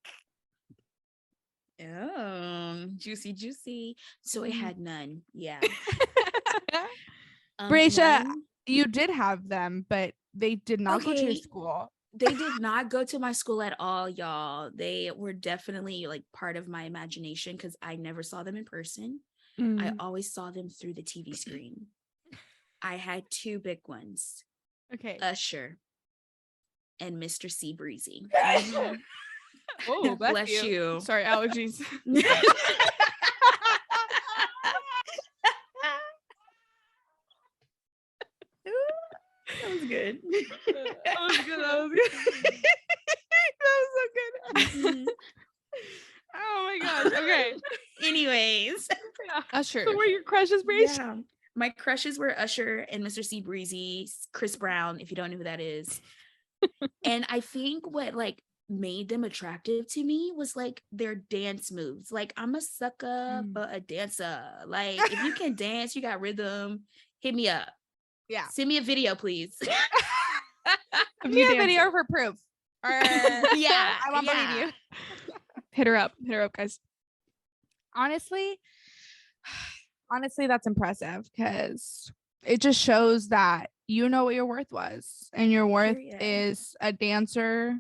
Oh, juicy. So I had none. Yeah.
Breasha, you did have them, but they did not go to your
Okay.
school.
They did not go to my school at all, y'all. They were definitely like part of my imagination because I never saw them in person. I always saw them through the TV screen. I had two big ones.
Okay.
Usher and Mr. C Breezy.
Oh,
bless you.
Sorry, allergies.
That was good.
That was good. That was so good. Oh my gosh. Okay.
Anyways.
Usher.
So were your crushes, Breasha?
Yeah. My crushes were Usher and Mr. C Breezy, Chris Brown, if you don't know who that is. And I think what like made them attractive to me was like their dance moves. Like I'm a sucker for a dancer. Like if you can dance, you got rhythm, hit me up.
Yeah.
Send me a video, please.
Give me a video for proof.
Yeah.
I won't believe you.
Hit her up, guys.
Honestly, that's impressive because it just shows that you know what your worth was, and your worth is a dancer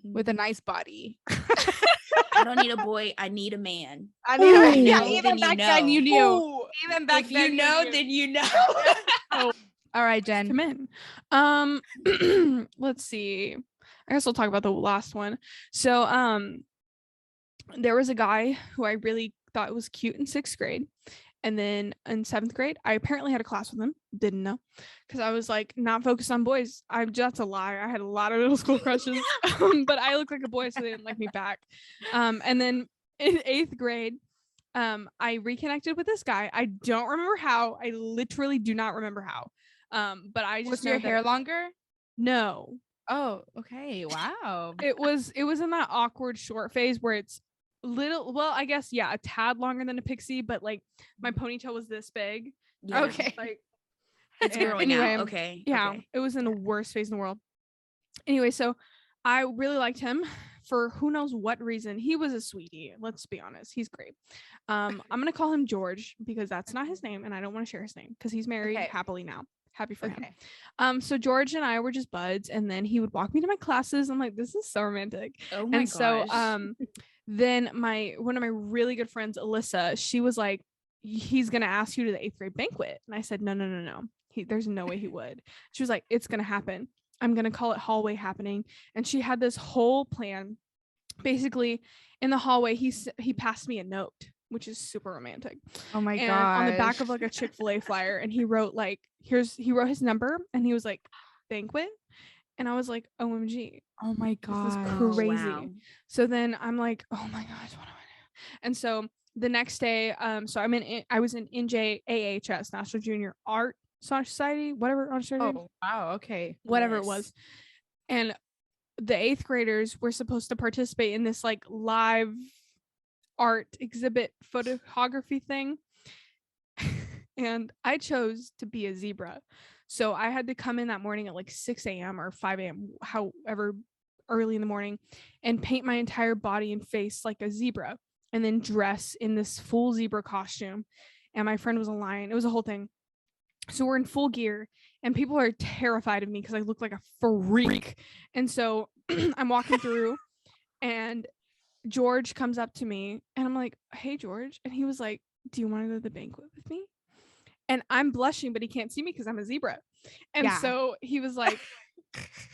with a nice body.
I don't need a boy. I need a man.
I need a man.
Yeah,
Even back then you knew. Even back
if
then
you know, then you know.
Oh. All right, Jen.
Come in. Let's see. I guess I'll talk about the last one. So, there was a guy who I really thought was cute in 6th grade. And then in 7th grade, I apparently had a class with him. Didn't know. Because I was like not focused on boys. That's a lie. I had a lot of middle school crushes. But I looked like a boy, so they didn't like me back. And then in 8th grade, I reconnected with this guy. I don't remember how. I literally do not remember how. But I just
was your hair longer?
No.
Oh, okay. Wow.
It was in that awkward short phase where it's little, well, I guess, yeah, a tad longer than a pixie, but like my ponytail was this big.
Yeah.
Okay.
Like
it's growing
anyway,
out. Okay.
Yeah.
Okay.
It was in the worst phase in the world. Anyway, so I really liked him for who knows what reason. He was a sweetie. Let's be honest. He's great. I'm going to call him George because that's not his name and I don't want to share his name because he's married happily now. Happy for him. So George and I were just buds, and then he would walk me to my classes. I'm like, this is so romantic.
Oh my gosh.
So then one of my really good friends, Alyssa, she was like, he's gonna ask you to the 8th grade banquet. And I said, no. There's no way he would. She was like, it's gonna happen. I'm gonna call it hallway happening. And she had this whole plan. Basically, in the hallway, he passed me a note, which is super romantic.
Oh my god!
On the back of like a Chick-fil-A flyer, and he wrote like, he wrote his number, and he was like, banquet, and I was like, OMG!
Oh my god!
This is crazy.
Wow.
So then I'm like, oh my gosh, what do I do? And so the next day, so I was in NJ AHS, National Junior Art Society, whatever.
Oh wow! Okay,
whatever it was, and the 8th graders were supposed to participate in this like live art exhibit photography thing. And I chose to be a zebra. So I had to come in that morning at like 6 a.m. or 5 a.m., however early in the morning, and paint my entire body and face like a zebra and then dress in this full zebra costume. And my friend was a lion. It was a whole thing. So we're in full gear and people are terrified of me because I look like a freak. And so I'm walking through and George comes up to me and I'm like, hey, George. And he was like, do you want to go to the banquet with me? And I'm blushing, but he can't see me because I'm a zebra. And so he was like,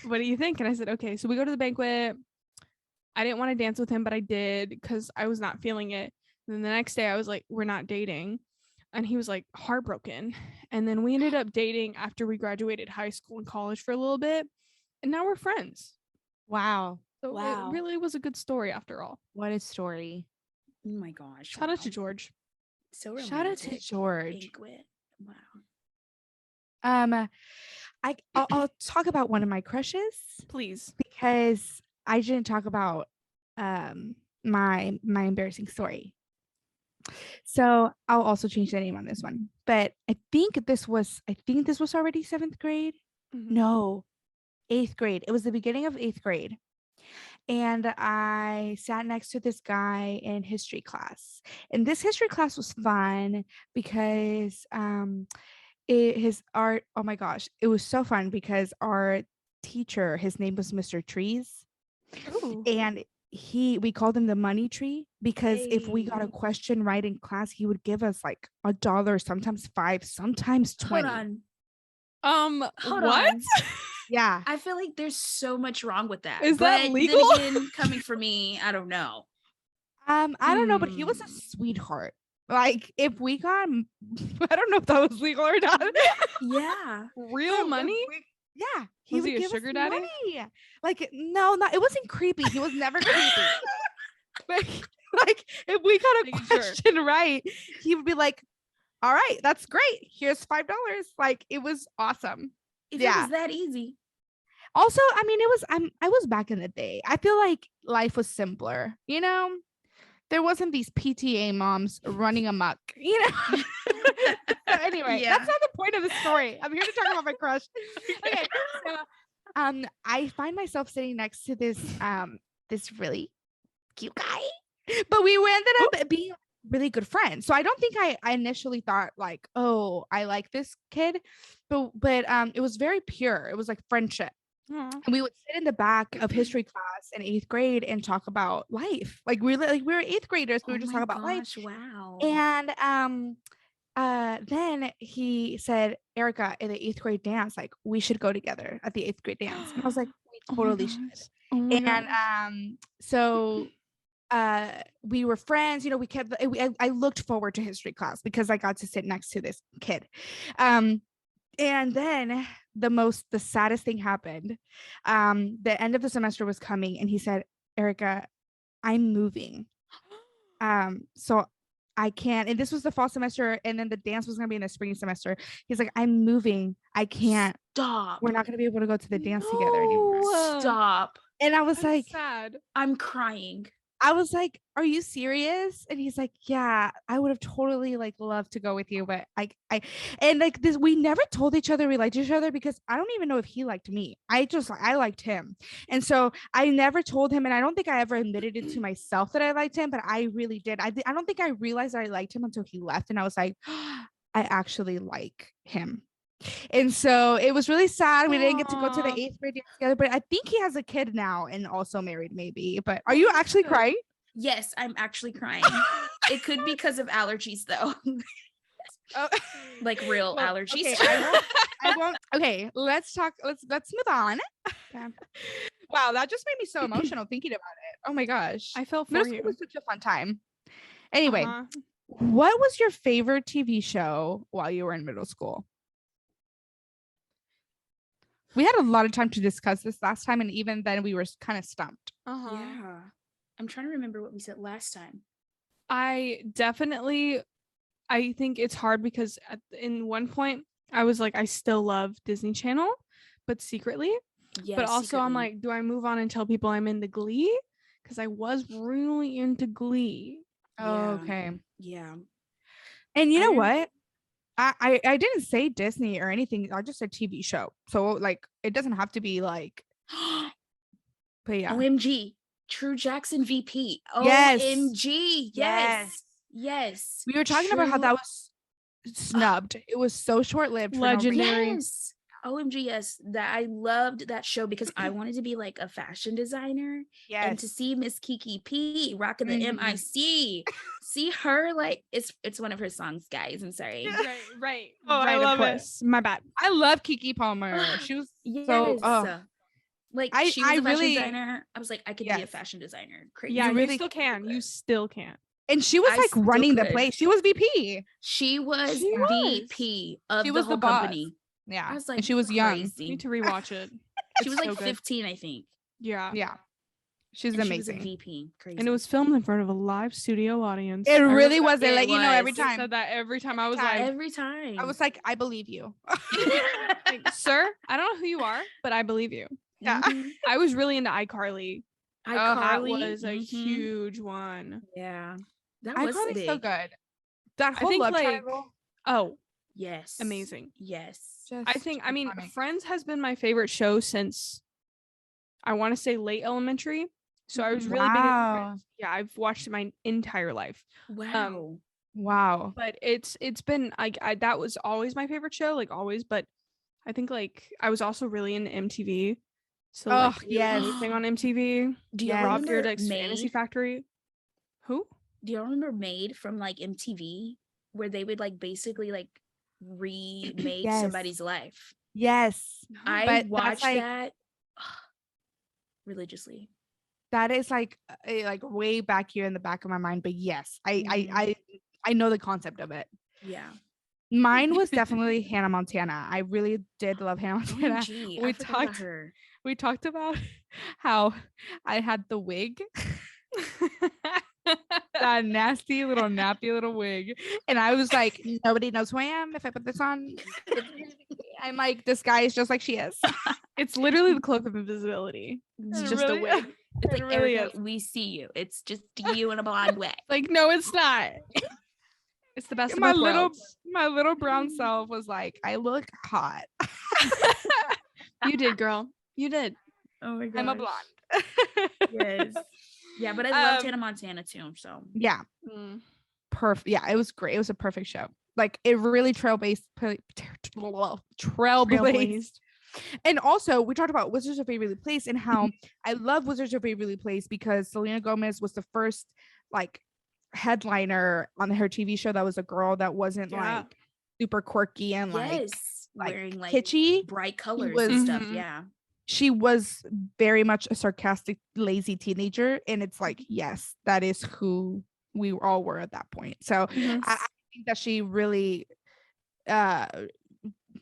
what do you think? And I said, okay. So we go to the banquet. I didn't want to dance with him, but I did because I was not feeling it. And then the next day I was like, we're not dating. And he was like heartbroken. And then we ended up dating after we graduated high school and college for a little bit. And now we're friends.
Wow.
So it really was a good story after all.
What a story.
Oh my gosh.
Shout out to George.
So romantic.
Shout out to George.
Banquet.
Wow. I'll talk about one of my crushes,
please,
because I didn't talk about my embarrassing story. So I'll also change the name on this one. But I think this was already 7th grade.
Mhm.
No, 8th grade. It was the beginning of 8th grade. And I sat next to this guy in history class. And this history class was fun because his art, oh my gosh, it was so fun because our teacher, his name was Mr. Trees.
Ooh.
And we called him the money tree because if we got a
Hey.
question right in class, he would give us like $1, sometimes 5, sometimes 20.
Hold on. Hold
What?
on.
Yeah.
I feel like there's so much wrong with that.
Is that
but
legal?
Then again, coming from me, I don't know.
I don't know, but he was a sweetheart. Like if we got, I don't know if that was legal or not.
Yeah.
Real money?
Yeah,
Was
would
he a
give us
sugar daddy?
money. Like no, it wasn't creepy. He was never creepy. Like if we got a
Making sure.
question right, he would be like, "All right, that's great. Here's $5." Like it was awesome.
If
Yeah.
it was that easy.
Also, I mean, I was back in the day. I feel like life was simpler, you know? There wasn't these PTA moms running amok, you know? Anyway,
Yeah.
that's not the point of the story. I'm here to talk about my crush. Okay, so I find myself sitting next to this really cute guy, but we ended up being really good friends. So I don't think I initially thought like, oh, I like this kid, but it was very pure. It was like friendship.
Aw.
And we would sit in the back of history class in 8th grade and talk about life. Like we were 8th graders. We would just talk about life.
Wow.
And then he said, Erica, in the 8th grade dance, like we should go together at the 8th grade dance. And I was like, we totally should.
Oh my
And
gosh.
so we were friends, you know, I looked forward to history class because I got to sit next to this kid. And then the saddest thing happened. The end of the semester was coming and he said, Erica, I'm moving. So I can't, and this was the fall semester, and then the dance was gonna be in the spring semester. He's like, I'm moving. I can't.
Stop.
We're not gonna be able to go to the dance together anymore.
Stop.
And I was like,
sad.
I'm crying.
I was like, are you serious? And he's like, yeah, I would have totally like loved to go with you, but and like this, we never told each other we liked each other because I don't even know if he liked me. I liked him. And so I never told him, and I don't think I ever admitted it to myself that I liked him, but I really did. I don't think I realized that I liked him until he left, and I was like, I actually like him. And so it was really sad. We didn't get to go to the 8th grade dance together, but I think he has a kid now and also married, maybe. But are you actually crying?
Yes, I'm actually crying. It could be because of allergies, though. Like real allergies.
Okay, I won't. Okay, let's talk. Let's move on.
Okay.
Wow, that just made me so emotional thinking about it. Oh my gosh,
I felt for
middle
you.
school was such a fun time. Anyway, what was your favorite TV show while you were in middle school? We had a lot of time to discuss this last time, and even then we were kind of stumped.
Yeah. I'm trying to remember what we said last time.
I think it's hard because in one point I was like, I still love Disney Channel, but secretly.
Yeah.
But also I'm like, do I move on and tell people I'm into Glee? Because I was really into Glee.
Oh, okay.
Yeah.
And you know what? I didn't say Disney or anything. I just said TV show. So like it doesn't have to be like but yeah.
OMG. True Jackson VP.
Yes.
OMG. Yes. Yes.
We were talking about how that was snubbed. It was so short-lived.
Legendary.
Yes. OMG, yes. That I loved that show because I wanted to be like a fashion designer.
Yes.
And to see Miss Kiki P rocking the MIC. See her like it's one of her songs, guys. I'm sorry.
Right.
Oh,
right,
I love
it. My bad.
I love Kiki Palmer. She was so
like she was a fashion designer. I was like, I could be a fashion designer. Crazy.
Yeah, you still can. You still can.
And she was like running the place. She was VP.
She was VP of the whole company.
Yeah.
I was like,
and she was young.
I need to rewatch it.
She was like 15, I think.
Yeah.
She's amazing.
She was a VP. Crazy.
And it was filmed in front of a live studio audience.
It really was. They let you know every time.
They said that every time. I was like,
every time.
I was like, I believe you.
Like, sir, I don't know who you are, but I believe you.
Yeah.
I was really into iCarly That
iCarly.
was a huge one.
Yeah. That was
iCarly's
big.
so good. That
I
whole
think
love
like
triangle.
Yes.
amazing.
Yes.
Just
I mean,
iconic.
Friends has been my favorite show since I want to say late elementary. So I was really big into
Wow.
Friends. Yeah, I've watched it my entire life.
Wow.
Wow.
But it's been I that was always my favorite show, like always. But I think like I was also really into MTV. So
Oh,
like
yes.
anything on MTV.
Do you
Yes.
Rob
remember
Dyrdek's Fantasy
Made?
Factory. Who?
Do you remember Made from like MTV, where they would like basically like remake
Yes.
somebody's life?
Yes.
I
But that's
watched
like
that religiously.
that is like way back here in the back of my mind. But yes, I know the concept of it.
Yeah.
Mine was definitely Hannah Montana. I really did love Hannah Montana.
OMG, I forgot about her.
We talked about how I had the wig. That nasty little nappy little wig. And I was like, nobody knows who I am if I put this on. I'm like, this guy is just like she is.
It's literally the cloak of invisibility. It's
It
just
really
a wig.
It's like,
It really
Erica,
is.
we see you. It's just you in a blonde wig.
Like, no, it's not. It's the best of
my
both worlds.
little brown self was like, I look hot.
You did, girl. You did.
Oh my god.
I'm a blonde.
Yes. Yeah, but I loved Hannah Montana too. So
yeah.
Mm.
Perfect. Yeah, it was great. It was a perfect show. Like it really trailblazed. And also, we talked about Wizards of Waverly Place and how I love Wizards of Waverly Place because Selena Gomez was the first like headliner on her TV show that was a girl that wasn't like super quirky and like
wearing like
kitschy,
bright colors and stuff. Yeah.
She was very much a sarcastic, lazy teenager. And it's like, yes, that is who we all were at that point. So I think that she really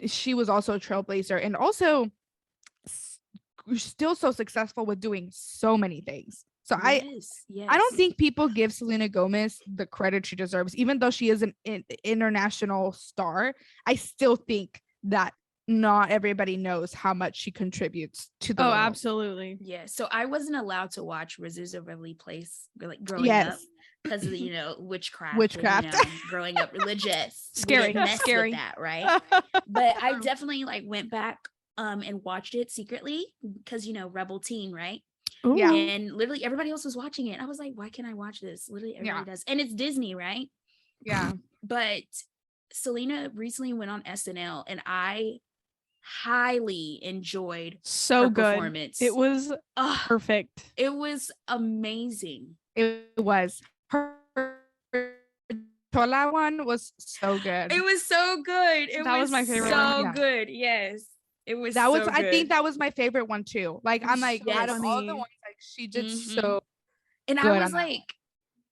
she was also a trailblazer and also still so successful with doing so many things. So I don't think people give Selena Gomez the credit she deserves, even though she is an international star. I still think that not everybody knows how much she contributes to the world.
Absolutely.
Yeah. So I wasn't allowed to watch Wizards of Waverly Place like growing up because of the, witchcraft. And, growing up religious.
Scary.
Mess
Scary.
with that, right? But I definitely like went back and watched it secretly because rebel teen, right?
Ooh.
Yeah.
And literally everybody else was watching it. I was like, why can't I watch this? Literally everybody does. And it's Disney, right?
Yeah.
But Selena recently went on SNL and I highly enjoyed her performance.
It was perfect.
It was amazing.
It was. Her Tola one was so good.
It was so good.
That was my favorite
so good. Yes. It was
that
so
was
good.
I think that was my favorite one too. Like I'm like out of all the ones, like she did so
and
good.
I was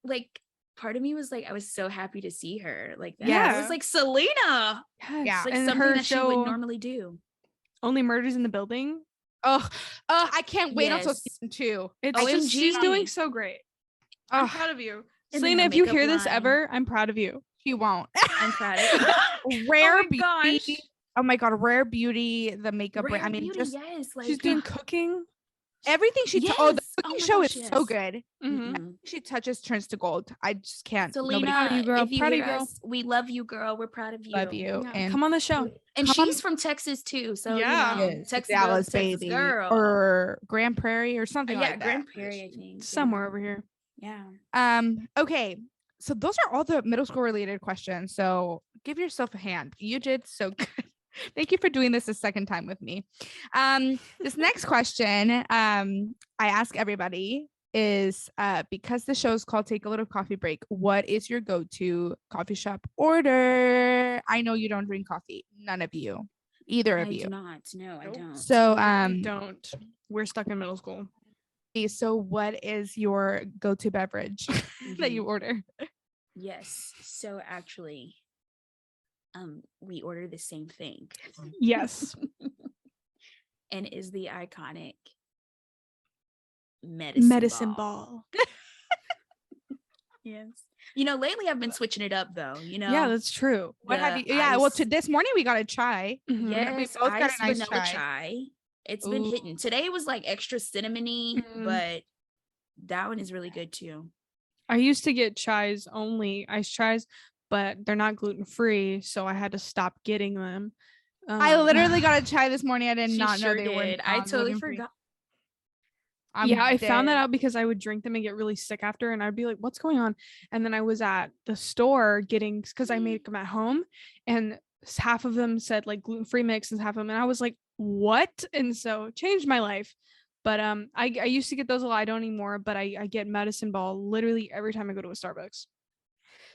like part of me was like I was so happy to see her like that.
Yeah.
I was like Selena.
Yes.
Yeah. Like
and
something
her
that
show,
she would normally do.
Only Murders in the Building.
I can't wait until season 2.
She's doing so great. I'm proud of you. Selena, if you hear this ever, I'm proud of you.
She won't.
I'm proud of you.
Rare Beauty. Oh my god, Rare Beauty, the makeup brand. I mean,
Beauty,
just
like,
she's doing cooking.
Everything she the cooking show is so good.
Mm-hmm.
She touches turns to gold. I just can't.
Selena,
proud of you, girl.
If you
proud
hear
of you, girl.
us, we love you, girl. We're proud of you.
Love you.
Yeah.
And
come on the show.
And she's from Texas too. So Texas
Dallas
girl,
baby,
girl.
or Grand Prairie or something like that.
Grand Prairie, I think.
Somewhere over here.
Yeah.
Okay. So those are all the middle school related questions. So give yourself a hand. You did so good. Thank you for doing this a second time with me. This next question, I ask everybody is because the show is called Take a Little Coffee Break, what is your go-to coffee shop order? I know you don't drink coffee. None of you. Either of you.
I do not. No, I don't.
So
don't. We're stuck in middle school.
So what is your go-to beverage that you order?
Yes. So actually, we order the same thing.
Yes.
And is the iconic
medicine ball.
Yes. Lately I've been switching it up though,
Yeah, that's true.
What have you well this morning we got a chai.
Mm-hmm. Yes,
we both got a nice
vanilla chai. It's been hitting. Today was like extra cinnamony, but That one is really good too.
I used to get chais only, iced chais, but they're not gluten free, so I had to stop getting them.
I literally got a chai this morning. I did
She
not know
sure
they were
did. I totally
gluten-free.
forgot.
Yeah, I found that
dead.
out because I would drink them and get really sick after, and I'd be like, "What's going on?" And then I was at the store getting because I made them at home, and half of them said like gluten-free mix, and half of them, and I was like, "What?" And so it changed my life. But I used to get those a lot. I don't anymore, but I get medicine ball literally every time I go to a Starbucks.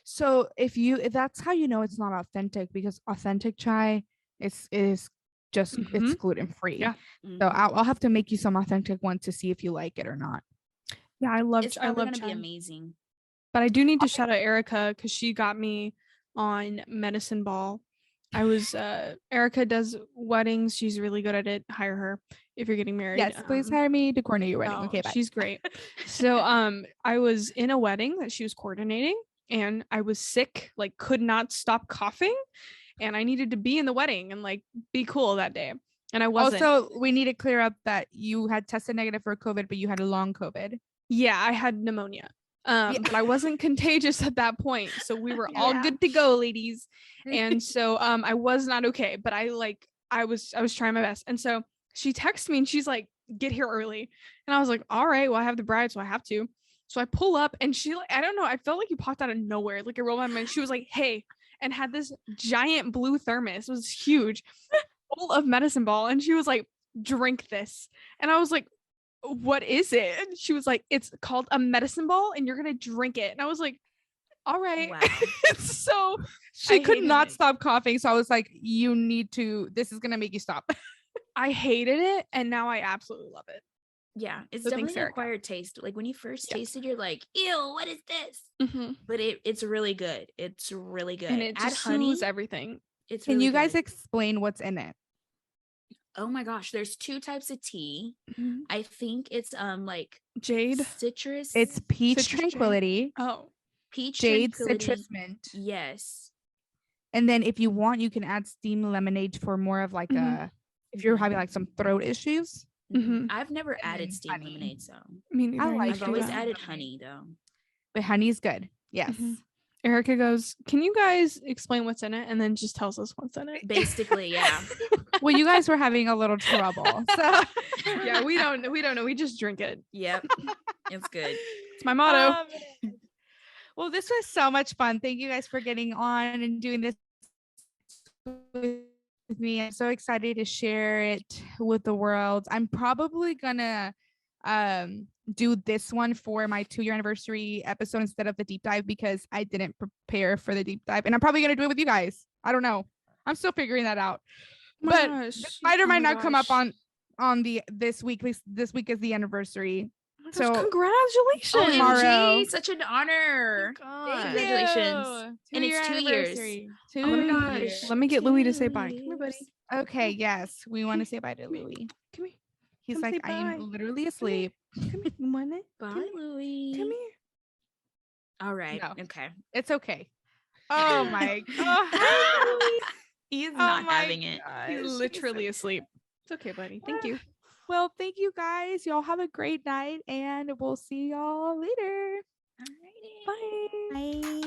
So if that's how you know it's not authentic, because authentic chai is just it's gluten free.
Yeah.
So I'll have to make you some authentic one to see if you like it or not.
Yeah, I love
It's probably gonna be amazing.
But I do need to shout out Erica because she got me on medicine ball. I was Erica does weddings. She's really good at it. Hire her if you're getting married.
Yes, please hire me to coordinate your wedding.
No,
Okay, bye.
she's great. So I was in a wedding that she was coordinating, and I was sick, like could not stop coughing, and I needed to be in the wedding and like be cool that day. And I wasn't.
Also, we need to clear up that you had tested negative for COVID, but you had a long COVID.
Yeah, I had pneumonia. But I wasn't contagious at that point. So we were all
Yeah.
good to go, ladies. And so I was not okay, but I was trying my best. And so she texted me and she's like, "Get here early." And I was like, "All right, well, I have the bride, so I have to." So I pull up and she like, I don't know, I felt like you popped out of nowhere. Like I rolled my mind. She was like, "Hey," and had this giant blue thermos. It was huge, full of medicine ball. And she was like, "Drink this." And I was like, "What is it?" And she was like, "It's called a medicine ball and you're gonna drink it." And I was like, "All right."
Wow.
So she could not stop coughing, so I was like, you need to, this is gonna make you stop.
I hated it and now I absolutely love it.
Yeah, it's
So
definitely
thanks,
an
Erica.
acquired taste. Like when you first tasted, you're like, "Ew, what is this?"
Mm-hmm.
But it's really good. It's really good.
And it
Add
just
honey.
soothes everything.
It's
Can
really
you guys
good.
explain what's in it?
Oh my gosh, there's 2 types of tea. I think it's like
Jade.
citrus.
It's peach
Citrus
tranquility.
Jade. Oh.
Peach
Jade
tranquility.
citrus mint.
Yes.
And then if you want, you can add steamed lemonade for more of like a, if you're having like some throat issues.
I've never added steamed
honey.
lemonade, so
Me neither.
I've always added honey though.
But honey's good. Yes.
Erica goes, "Can you guys explain what's in it?" And then just tells us what's in it.
Basically, yeah.
Well, you guys were having a little trouble. So
yeah, we don't know. We just drink it.
Yep. It's good.
It's my motto.
Well, this was so much fun. Thank you guys for getting on and doing this with me. I'm so excited to share it with the world. I'm probably gonna do this one for my 2-year anniversary episode instead of the deep dive, because I didn't prepare for the deep dive, and I'm probably gonna do it with you guys. I don't know. I'm still figuring that out. But this might or might not come up on the this week. This week is the anniversary.
So congratulations.
Tomorrow. Such an honor.
Congratulations.
And it's 2 years.
2
oh my
gosh.
gosh.
Let me get Louis to say bye. Come here, buddy.
Okay, yes. We want to say bye to Louis.
Come here.
He's
Come
like, I am literally asleep.
Come here. You want it?
Bye, Louis.
Come here.
All right.
No.
Okay.
It's okay. Oh my god.
He's not having it.
He's literally asleep. It's okay, buddy. Thank you.
Well, thank you guys. Y'all have a great night, and we'll see y'all later.
Alrighty.
Bye.
Bye.